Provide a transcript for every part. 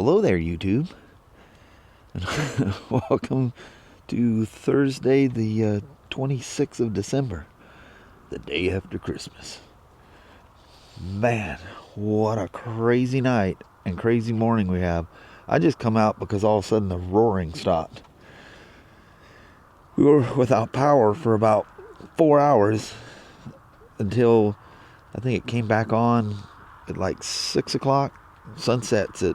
Hello there, YouTube. Welcome to Thursday, the 26th of December, the day after Christmas. Man, what a crazy night and crazy morning we have. I just come out because all of a sudden the roaring stopped. We were without power for about 4 hours until I think it came back on at like 6 o'clock. Sunset's at,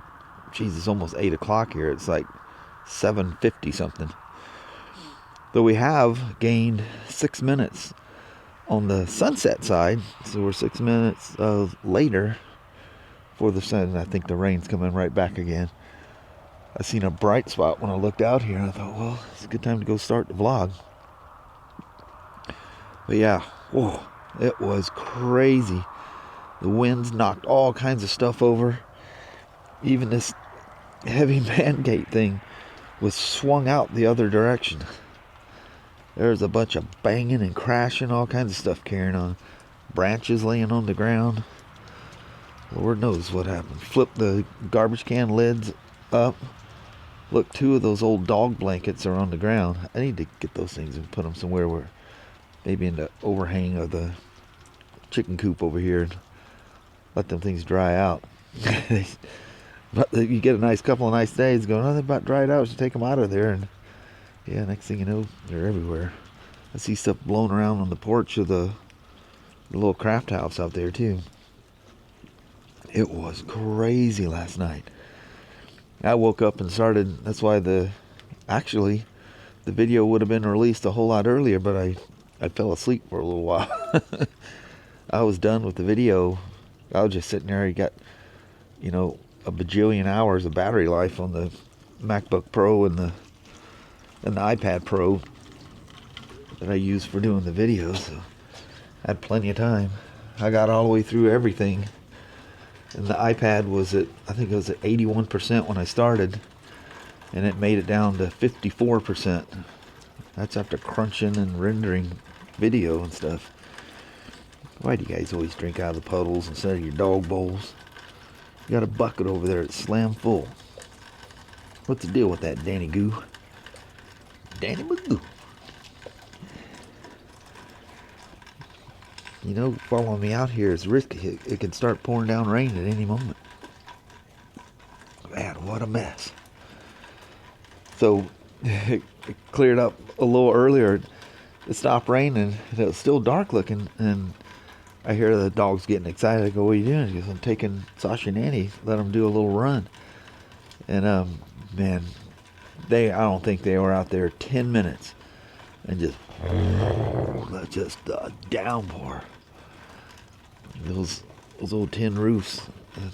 geez, it's almost 8 o'clock here. It's like 7:50 something. Though we have gained 6 minutes on the sunset side, so we're 6 minutes later for the sun. I think the rain's coming right back again. I seen a bright spot when I looked out here, and I thought, well, it's a good time to go start the vlog. But yeah, whoa, it was crazy. The winds knocked all kinds of stuff over. Even this heavy man gate thing was swung out the other direction. There's a bunch of banging and crashing, all kinds of stuff carrying on. Branches laying on the ground. Lord knows what happened. Flip the garbage can lids up. Look, 2 of those old dog blankets are on the ground. I need to get those things and put them somewhere where, maybe in the overhang of the chicken coop over here. Let them things dry out. But you get a nice couple of nice days going, oh, they're about dried out, so take them out of there. And yeah, next thing you know, they're everywhere. I see stuff blowing around on the porch of the little craft house out there too. It was crazy last night. I woke up and started, that's why actually the video would have been released a whole lot earlier, but I fell asleep for a little while. I was done with the video. I was just sitting there. You got, a bajillion hours of battery life on the MacBook Pro and the iPad Pro that I use for doing the videos. So I had plenty of time. I got all the way through everything. And the iPad was I think it was at 81% when I started. And it made it down to 54%. That's after crunching and rendering video and stuff. Why do you guys always drink out of the puddles instead of your dog bowls? You got a bucket over there that's slam full. What's the deal with that, Danny Goo? Danny Magoo. Following me out here is risky. It could start pouring down rain at any moment. Man, what a mess. So, it cleared up a little earlier. It stopped raining. It was still dark looking, and I hear the dogs getting excited. I go, what are you doing? He goes, I'm taking Sasha and Annie, let them do a little run. And, man, I don't think they were out there 10 minutes. And just a downpour. Those old tin roofs,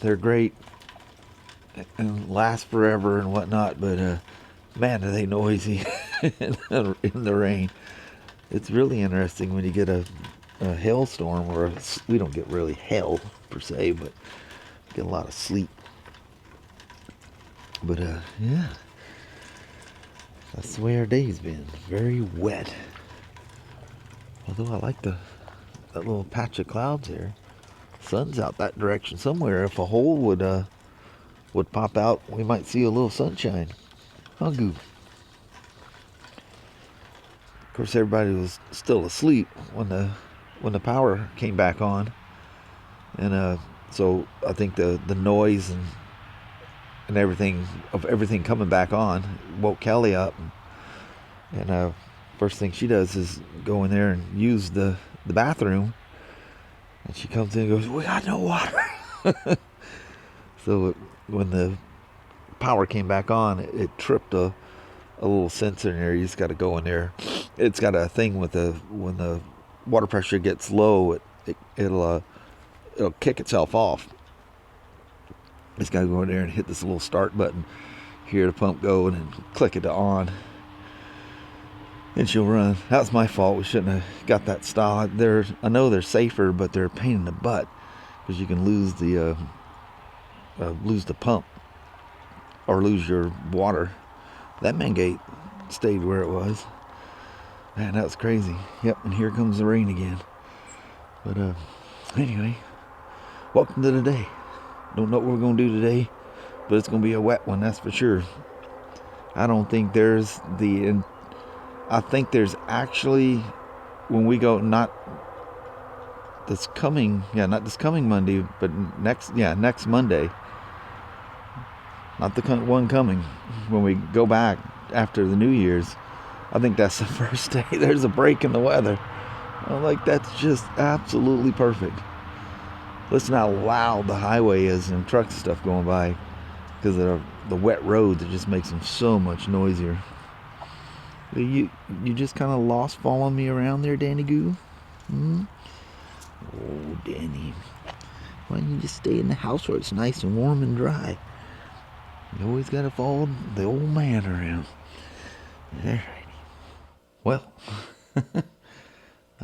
they're great and last forever and whatnot, but, man, are they noisy in the rain. It's really interesting when you get a hailstorm, or we don't get really hail per se, but get a lot of sleet. But yeah, that's the way our day's been. Very wet. Although I like that little patch of clouds here. Sun's out that direction somewhere. If a hole would pop out, we might see a little sunshine. Hugoo. Of course, everybody was still asleep when the power came back on, and so I think the noise and everything coming back on woke Kelly up, and first thing she does is go in there and use the bathroom, and she comes in and goes, we got no water. So when the power came back on, it tripped a little sensor in there. You just got to go in there. It's got a thing when the water pressure gets low, it'll kick itself off. Just got to go in there and hit this little start button, hear the pump go, and then click it to on, and she'll run. That's my fault. We shouldn't have got that style. I know they're safer, but they're a pain in the butt because you can lose the pump or lose your water. That main gate stayed where it was. Man, that was crazy. Yep, and here comes the rain again. But anyway, welcome to the day. Don't know what we're going to do today. but it's gonna be a wet one, that's for sure. I don't think I think there's actually, when we go, not this coming Monday, but next Monday, not the one coming, when we go back after the New Year's, I think that's the first day there's a break in the weather. I'm like, that's just absolutely perfect. Listen how loud the highway is and trucks and stuff going by, because of the wet roads. It just makes them so much noisier. You just kind of lost following me around there, Danny Goo? Oh, Danny. Why don't you just stay in the house where it's nice and warm and dry? You always got to follow the old man around. Alrighty. Well,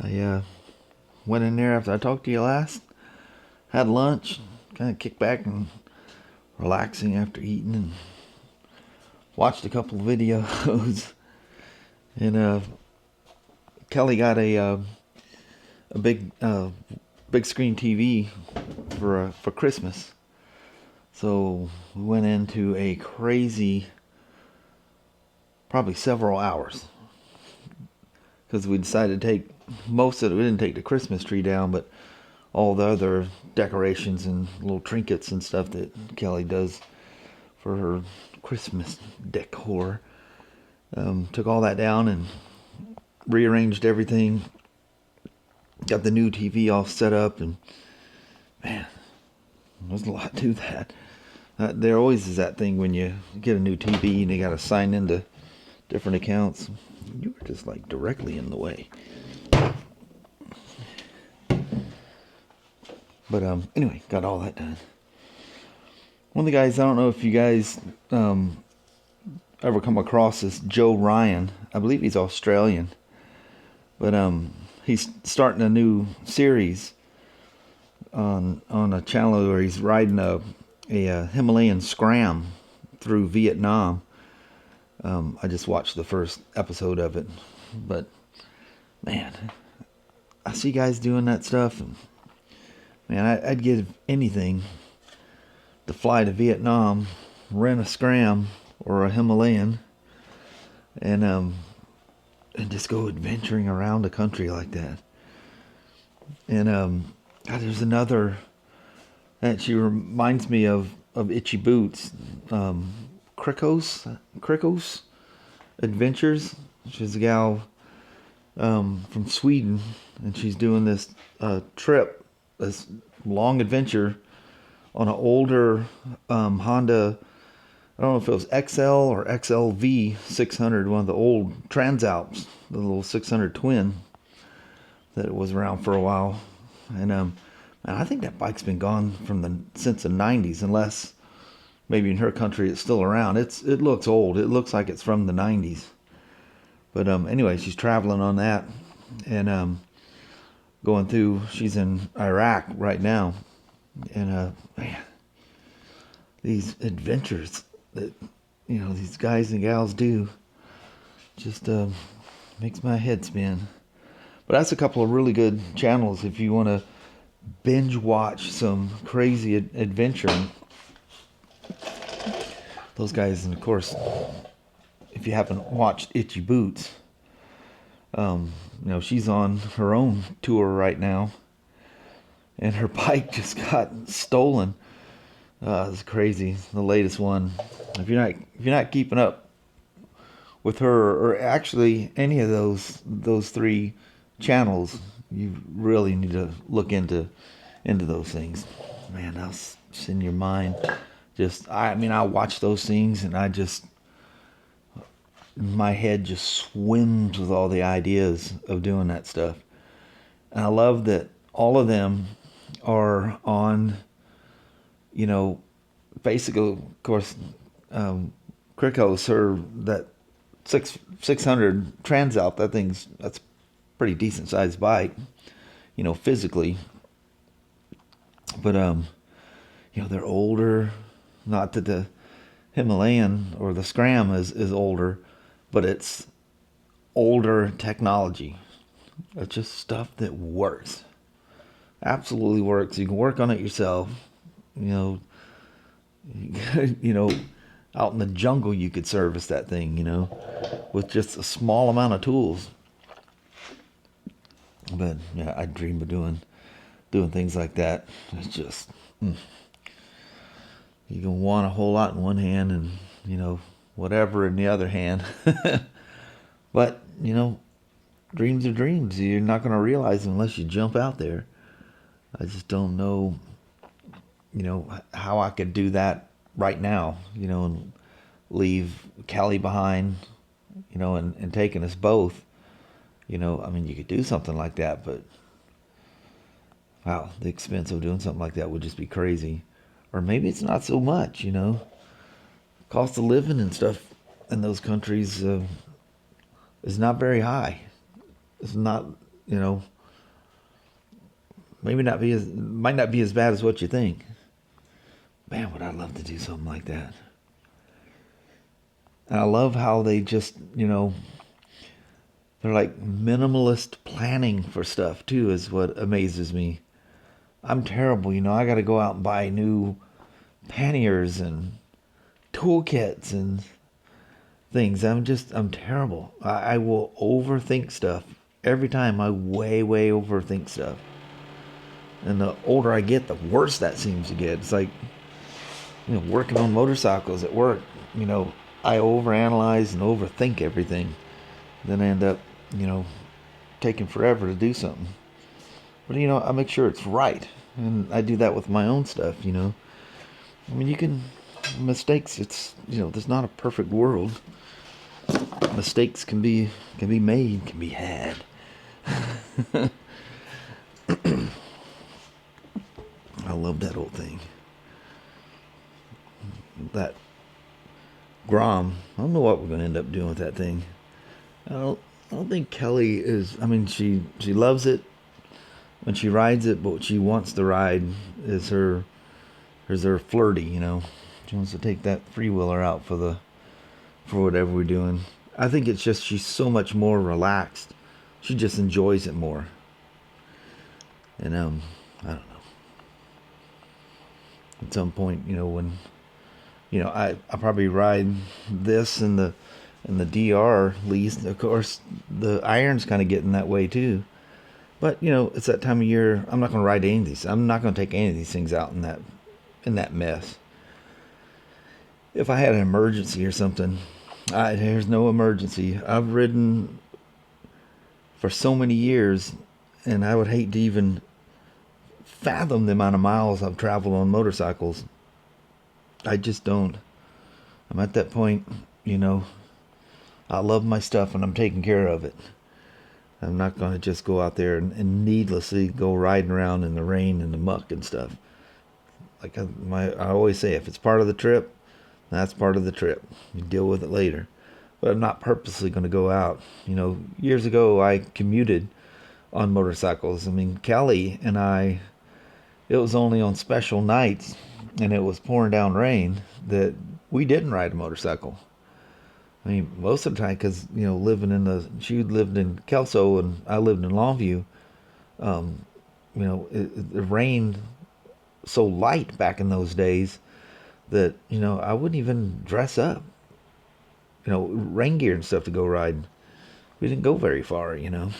I went in there after I talked to you last. Had lunch. Kind of kicked back and relaxing after eating, and watched a couple of videos. And Kelly got a big screen TV for Christmas. So we went into a crazy, probably several hours, because we decided to take most of it. We didn't take the Christmas tree down, but all the other decorations and little trinkets and stuff that Kelly does for her Christmas decor. Took all that down and rearranged everything. Got the new TV all set up, and man, there's a lot to that. There always is that thing when you get a new TV and you got to sign into different accounts. You were just like directly in the way. But anyway, got all that done. One of the guys, I don't know if you guys ever come across this Joe Ryan. I believe he's Australian, but he's starting a new series on a channel where he's riding a Himalayan scram through Vietnam. I just watched the first episode of it, but man, I see guys doing that stuff, and man, I'd give anything to fly to Vietnam, rent a scram or a Himalayan, and just go adventuring around the country like that. And God, there's another that she reminds me of Itchy Boots, Crickos Adventures. She's a gal from Sweden, and she's doing this trip, this long adventure on an older Honda. I don't know if it was XL or XLV 600, one of the old Transalps, the little 600 twin that was around for a while. And I think that bike's been gone since the 90s, unless maybe in her country it's still around. It looks old. It looks like it's from the 90s. But anyway, she's traveling on that, and going through. She's in Iraq right now, and man, these adventures that these guys and gals do just makes my head spin. But that's a couple of really good channels if you want to binge watch some crazy adventure. Those guys, and of course, if you haven't watched Itchy Boots, she's on her own tour right now, and her bike just got stolen. It's crazy. The latest one. If you're not keeping up with her, or actually any of those three channels, you really need to look into those things. Man, that's in your mind. I watch those things, and my head just swims with all the ideas of doing that stuff. And I love that all of them are on, basically, of course, Cricos, that 600 Transalp, that's pretty decent sized bike, physically. But they're older. Not that the Himalayan or the Scram is older, but it's older technology. It's just stuff that works. Absolutely works. You can work on it yourself. You know, out in the jungle you could service that thing, you know, with just a small amount of tools. But yeah, I dream of doing things like that. It's just you can want a whole lot in one hand and, you know, whatever in the other hand. But, you know, dreams are dreams. You're not going to realize them unless you jump out there. I just don't know, you know, how I could do that right now, you know, and leave Kelly behind, you know, and taking us both. You know, I mean, you could do something like that, but wow, the expense of doing something like that would just be crazy. Or maybe it's not so much, you know. Cost of living and stuff in those countries is not very high. It's not, you know, might not be as bad as what you think. Man, would I love to do something like that. And I love how they just, you know, they're like minimalist planning for stuff too, is what amazes me. I'm terrible, you know. I got to go out and buy new panniers and toolkits and things. I'm terrible. I will overthink stuff. Every time I way overthink stuff. And the older I get, the worse that seems to get. It's like, you know, working on motorcycles at work, you know, I overanalyze and overthink everything. Then I end up, you know, taking forever to do something. But, you know, I make sure it's right. And I do that with my own stuff, you know. I mean, mistakes, it's, you know, there's not a perfect world. Mistakes can be made, can be had. I love that old thing. That Grom, I don't know what we're going to end up doing with that thing. I don't think Kelly is, I mean, she loves it when she rides it, but what she wants to ride is her flirty, you know. She wants to take that freewheeler out for whatever we're doing. I think it's just she's so much more relaxed. She just enjoys it more. And I don't know. At some point, you know, when, you know, I probably ride this in the DR least. Of course, the iron's kind of getting that way too. But you know, it's that time of year. I'm not going to ride any of these. I'm not going to take any of these things out in that mess. If I had an emergency or something, there's no emergency. I've ridden for so many years, and I would hate to even fathom the amount of miles I've traveled on motorcycles. I just don't. I'm at that point, you know, I love my stuff and I'm taking care of it. I'm not going to just go out there and needlessly go riding around in the rain and the muck and stuff. Like I always say, if it's part of the trip, that's part of the trip. You deal with it later. But I'm not purposely going to go out. You know, years ago I commuted on motorcycles. I mean, Kelly and I, it was only on special nights and it was pouring down rain that we didn't ride a motorcycle. I mean, most of the time, because, you know, she lived in Kelso and I lived in Longview, you know, it rained so light back in those days that, you know, I wouldn't even dress up, you know, rain gear and stuff to go riding. We didn't go very far, you know.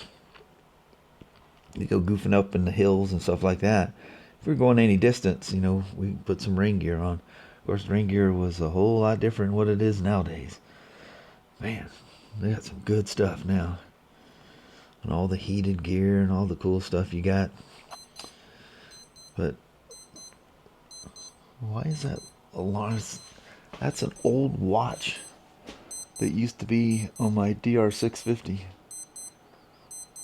You go goofing up in the hills and stuff like that. If we were going any distance, you know, we put some rain gear on. Of course, rain gear was a whole lot different than what it is nowadays. Man, they got some good stuff now. And all the heated gear and all the cool stuff you got. But why is that alarm? That's an old watch that used to be on my DR650.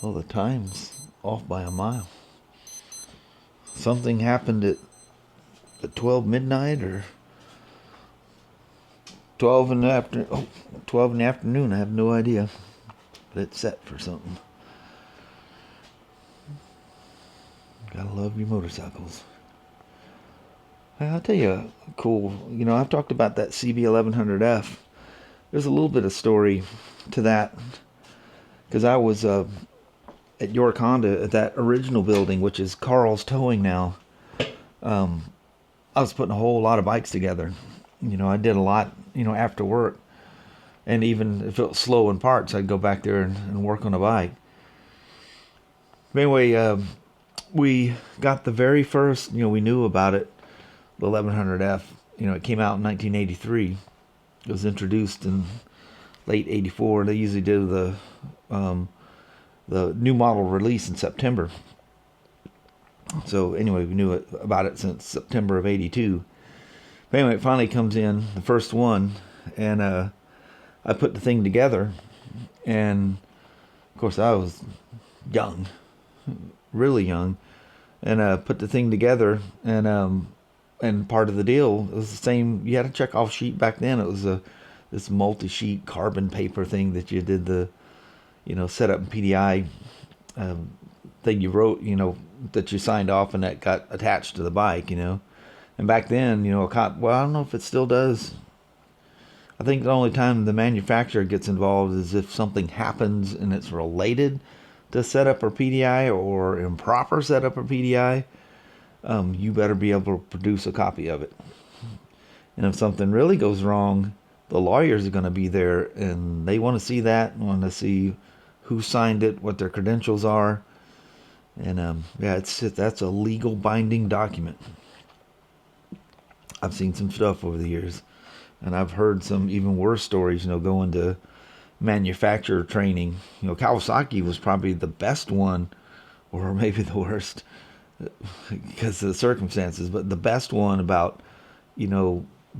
Oh, the time's off by a mile. Something happened at 12 midnight or 12 in the afternoon. I have no idea. But it's set for something. Gotta love your motorcycles. I'll tell you, cool. You know, I've talked about that CB1100F. There's a little bit of story to that. Because I was at York Honda at that original building, which is Carl's Towing now. I was putting a whole lot of bikes together. I did a lot, after work. And even if it was slow in parts, I'd go back there and work on a bike. But anyway, we got the very first, we knew about it, the 1100F. It came out in 1983. It was introduced in late 84. They usually do the new model release in September. So anyway, we knew about it since September of 82. But anyway, it finally comes in, the first one, and I put the thing together, and of course I was young, really young, and put the thing together, and part of the deal was the same. You had a check-off sheet back then. It was this multi-sheet carbon paper thing that you did the, set up in PDI thing you wrote, that you signed off, and that got attached to the bike, And back then, well, I don't know if it still does. I think the only time the manufacturer gets involved is if something happens and it's related to setup or PDI or improper setup or PDI. You better be able to produce a copy of it. And if something really goes wrong, the lawyers are going to be there, and they want to see that, and want to see who signed it, what their credentials are. And that's a legal binding document. I've seen some stuff over the years, and I've heard some even worse stories, going to manufacturer training. Kawasaki was probably the best one, or maybe the worst, because of the circumstances, but the best one about,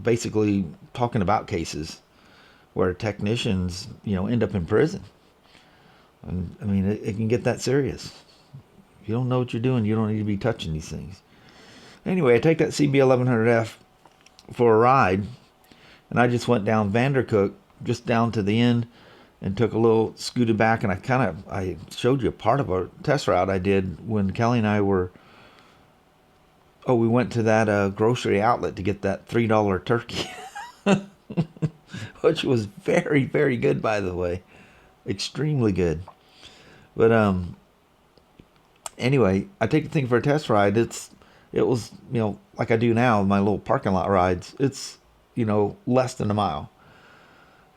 basically talking about cases where technicians, end up in prison. And I mean, it can get that serious. If you don't know what you're doing, you don't need to be touching these things. Anyway, I take that CB1100F for a ride, and I just went down Vandercook, just down to the end, and took a little scooted back, and I showed you a part of a test route I did when Kelly and I were, we went to that grocery outlet to get that $3 turkey, which was very, very good, by the way. Extremely good. But anyway, I take the thing for a test ride. It was, like I do now, my little parking lot rides. It's, less than a mile.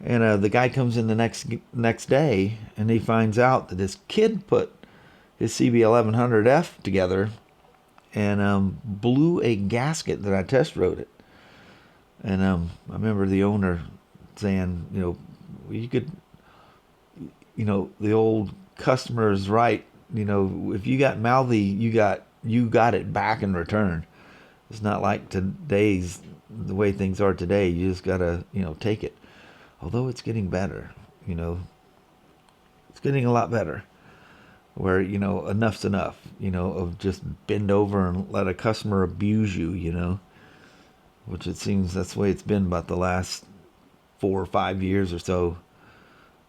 And the guy comes in the next day, and he finds out that his kid put his CB1100F together and blew a gasket that I test rode it. And I remember the owner saying, you could, the old customer is right. If you got mouthy, you got it back in return. It's not like the way things are today. You just gotta, take it. Although it's getting better, it's getting a lot better. Where, enough's enough, of just bend over and let a customer abuse you, which it seems that's the way it's been about the last 4 or 5 years or so.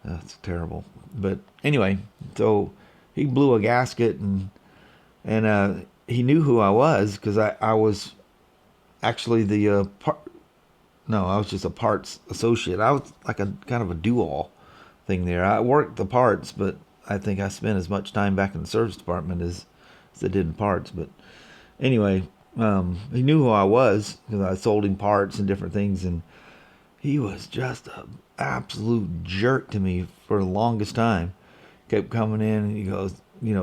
That's terrible. But anyway, so he blew a gasket, and he knew who I was, because I was actually I was just a parts associate. I was like a kind of a do-all thing there. I worked the parts, but I think I spent as much time back in the service department as I did in parts. But anyway, he knew who I was, because I sold him parts and different things, and he was just an absolute jerk to me for the longest time. Kept coming in, and he goes,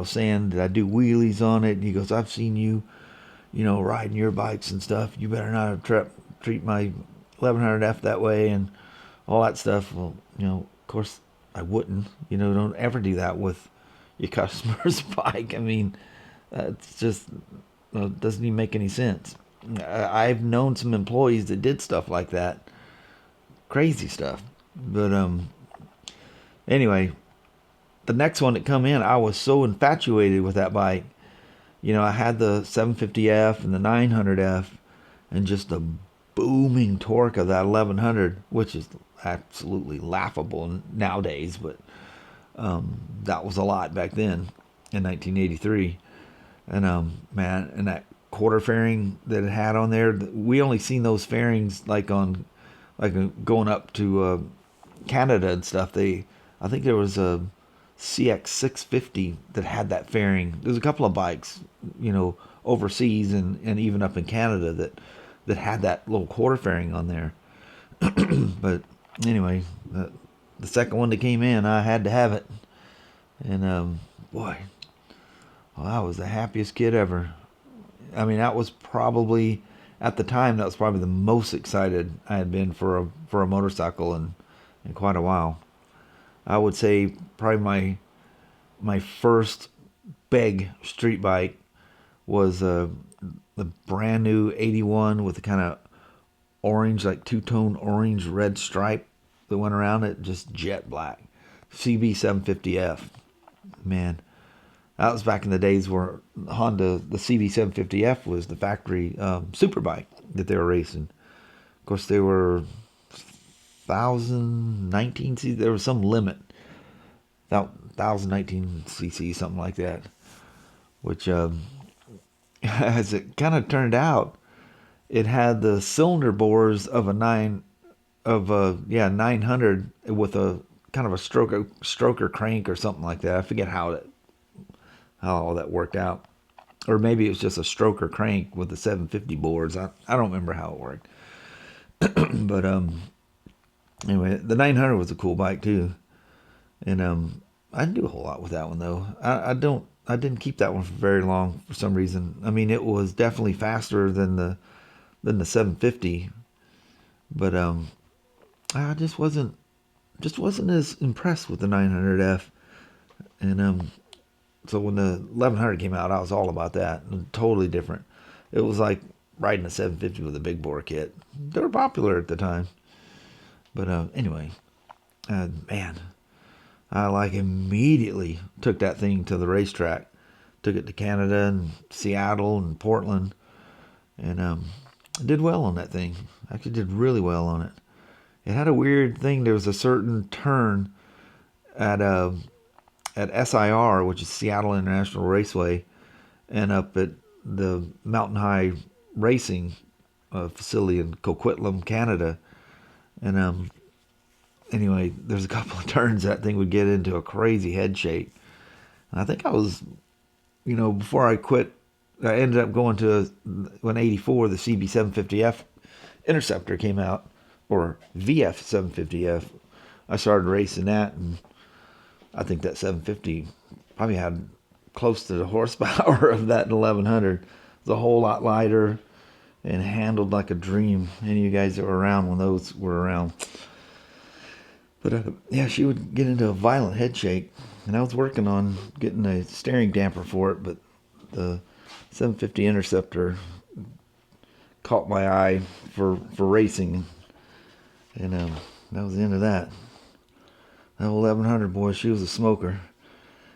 saying, did I do wheelies on it? And he goes, I've seen you, riding your bikes and stuff. You better not treat my 1100F that way, and all that stuff. Well, of course I wouldn't. Don't ever do that with your customer's bike. I mean, it's just doesn't even make any sense. I've known some employees that did stuff like that, crazy stuff. But anyway, the next one that come in, I was so infatuated with that bike. I had the 750F and the 900F, and just the booming torque of that 1100, which is absolutely laughable nowadays, but that was a lot back then in 1983. And man, and that quarter fairing that it had on there, we only seen those fairings like going up to Canada and stuff. I think there was a CX650 that had that fairing. There's a couple of bikes, overseas and even up in Canada that had that little quarter fairing on there. But anyway, the second one that came in, I had to have it. And boy, well, I was the happiest kid ever. I mean, that was probably, at the time, that was probably the most excited I had been for a motorcycle in quite a while. I would say probably my first big street bike was the brand new 81 with the kind of orange, like two-tone orange red stripe that went around it, just jet black. CB1100F. Man, that was back in the days where Honda, the CB1100F was the factory super bike that they were racing. Of course, they were 1,019 cc. There was some limit, 1,019 cc, something like that. Which, as it kind of turned out, it had the cylinder bores of a 900 with a kind of a stroker crank or something like that. I forget how all that worked out, or maybe it was just a stroker crank with the 750 bores. I don't remember how it worked. But anyway, the 900 was a cool bike too, and I didn't do a whole lot with that one though. I didn't keep that one for very long for some reason. I mean, it was definitely faster than the 750, but I just wasn't as impressed with the 900F. And so when the 1100 came out, I was all about that. Totally different. It was like riding a 750 with a big bore kit. They were popular at the time. But anyway, man, I like immediately took that thing to the racetrack. Took it to Canada and Seattle and Portland, and did well on that thing. Actually did really well on it. It had a weird thing. There was a certain turn at SIR, which is Seattle International Raceway, and up at the Mountain High Racing facility in Coquitlam, Canada. And anyway, there's a couple of turns that thing would get into a crazy head shake. And I think I was, before I quit, I ended up going to, when 84, the CB750F Interceptor came out, or VF750F. I started racing that, and I think that 750 probably had close to the horsepower of that 1100. It was a whole lot lighter and handled like a dream. Any of you guys that were around when those were around. But yeah, she would get into a violent head shake, and I was working on getting a steering damper for it, but the 750 Interceptor caught my eye for racing, and that was the end of that. That 1100, boy, she was a smoker.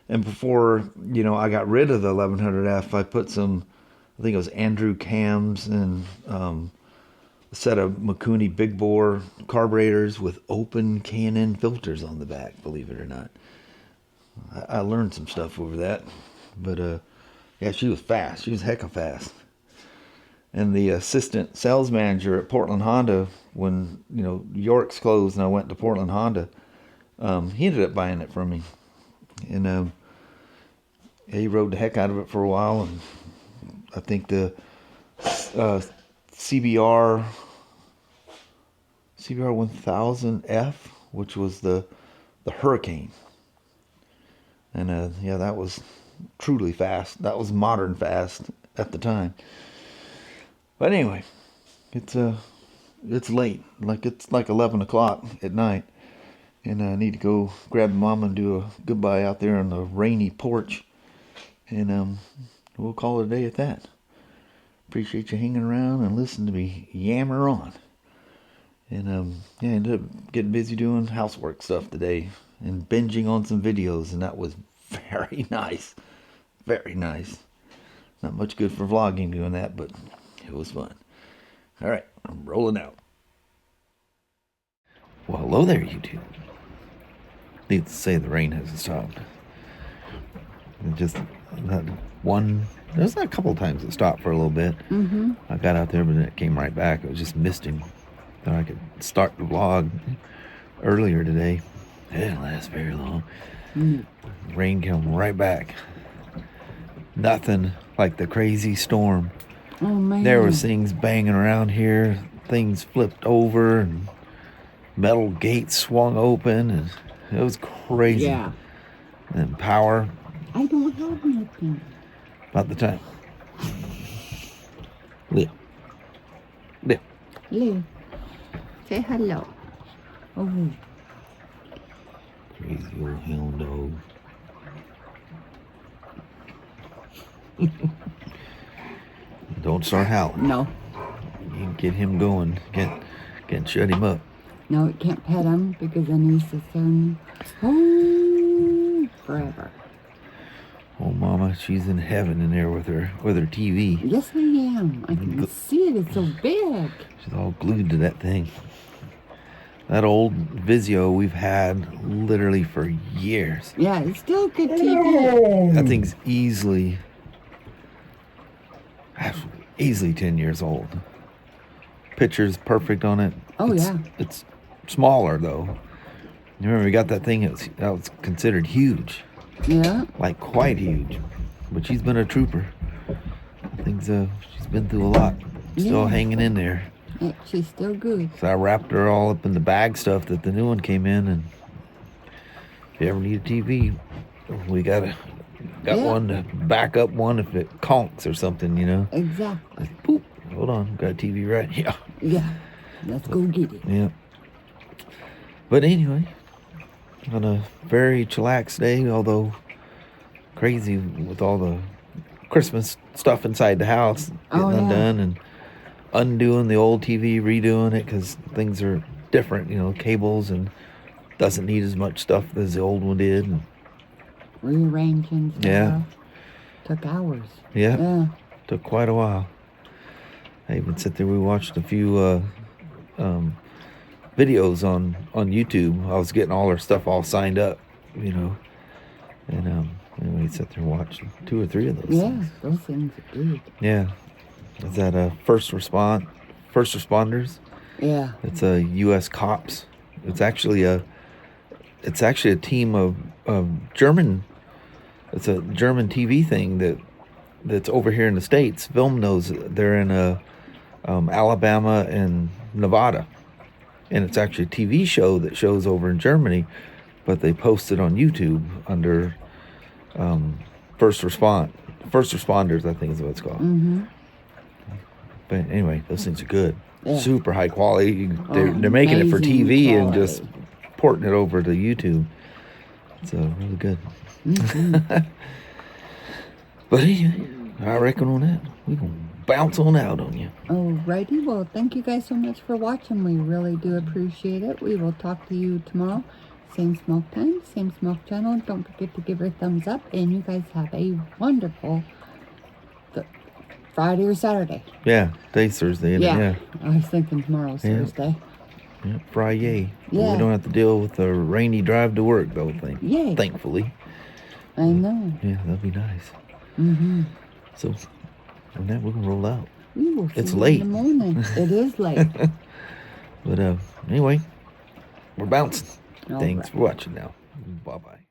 And before, I got rid of the 1100F, I put some, I think it was Andrew cams and a set of Mikuni big bore carburetors with open K&N filters on the back, believe it or not. I learned some stuff over that. But yeah, she was fast. She was hecka fast. And the assistant sales manager at Portland Honda, when York's closed and I went to Portland Honda, he ended up buying it from me. And he rode the heck out of it for a while. And I think the CBR 1000F, which was the Hurricane. And yeah, that was truly fast. That was modern fast at the time. But anyway, it's late. It's like 11 o'clock at night. And I need to go grab Mama and do a goodbye out there on the rainy porch. And we'll call it a day at that. Appreciate you hanging around and listening to me yammer on. And yeah, I ended up getting busy doing housework stuff today and binging on some videos, and that was very nice. Very nice. Not much good for vlogging doing that, but it was fun. All right, I'm rolling out. Well, hello there, YouTube. Needless to say, the rain hasn't stopped. Just that one. There's a couple of times it stopped for a little bit. Mm-hmm. I got out there, but then it came right back. It was just misting. Thought I could start the vlog earlier today. It didn't last very long. Rain came right back. Nothing like the crazy storm Oh, man. There was things banging around here, things flipped over, and metal gates swung open, and it was crazy. Yeah. And power. I don't have nothing. About the time. Leo. Leo. Lou, say hello. Oh. Crazy old hound dog. Don't start howling. No. You can get him going. Can't shut him up. No, it can't pet him because then he's just on forever. Oh, Mama, she's in heaven in there with her TV. Yes, I am. I can see it. It's so big. She's all glued to that thing. That old Vizio we've had literally for years. Yeah, it's still good TV. That thing's easily 10 years old. Picture's perfect on it. Oh, yeah. It's smaller, though. You remember we got that thing that was considered huge. Yeah. Like quite huge. But she's been a trooper. She's been through a lot. Still hanging in there. Yeah, she's still good. So I wrapped her all up in the bag stuff that the new one came in, and if you ever need a TV, we got one to back up one if it conks or something, you know. Exactly. Boop. Hold on, got a TV right here. Yeah. Let's go get it. Yeah. But anyway, on a very chillax day, although crazy with all the Christmas stuff inside the house, getting undone and undoing the old TV, redoing it because things are different, you know, cables, and doesn't need as much stuff as the old one did. And rearranging stuff. Yeah. Took hours. Yeah. Took quite a while. I even sat there, we watched a few videos on YouTube. I was getting all our stuff all signed up, you know. And we sat there and watched 2 or 3 of those things. Those things are good. Yeah. Is that first responders? Yeah. It's a U.S. cops. It's actually a team of German. It's a German TV thing that's over here in the States. Film knows they're in Alabama and Nevada, and it's actually a TV show that shows over in Germany, but they post it on YouTube under first responders, I think is what it's called. Mm-hmm. But anyway, those things are good. Yeah. Super high quality. They're making it for TV and just porting it over to YouTube. It's really good. Mm-hmm. But anyway, I reckon on that, we're going to bounce on out on you. Alrighty, well, thank you guys so much for watching. We really do appreciate it. We will talk to you tomorrow. Same smoke time, same smoke channel. Don't forget to give her a thumbs up. And you guys have a wonderful Friday or Saturday. Yeah, today's Thursday. Yeah. I was thinking tomorrow's Thursday. Yeah, Friday. Yeah. We don't have to deal with the rainy drive to work, though, Yay. Thankfully. I know. Yeah, that'd be nice. Mm-hmm. So, on that, we're going to roll out. We will see it's you late. In the morning. It is late. But anyway, we're bouncing. All Thanks right. for watching now. Bye-bye.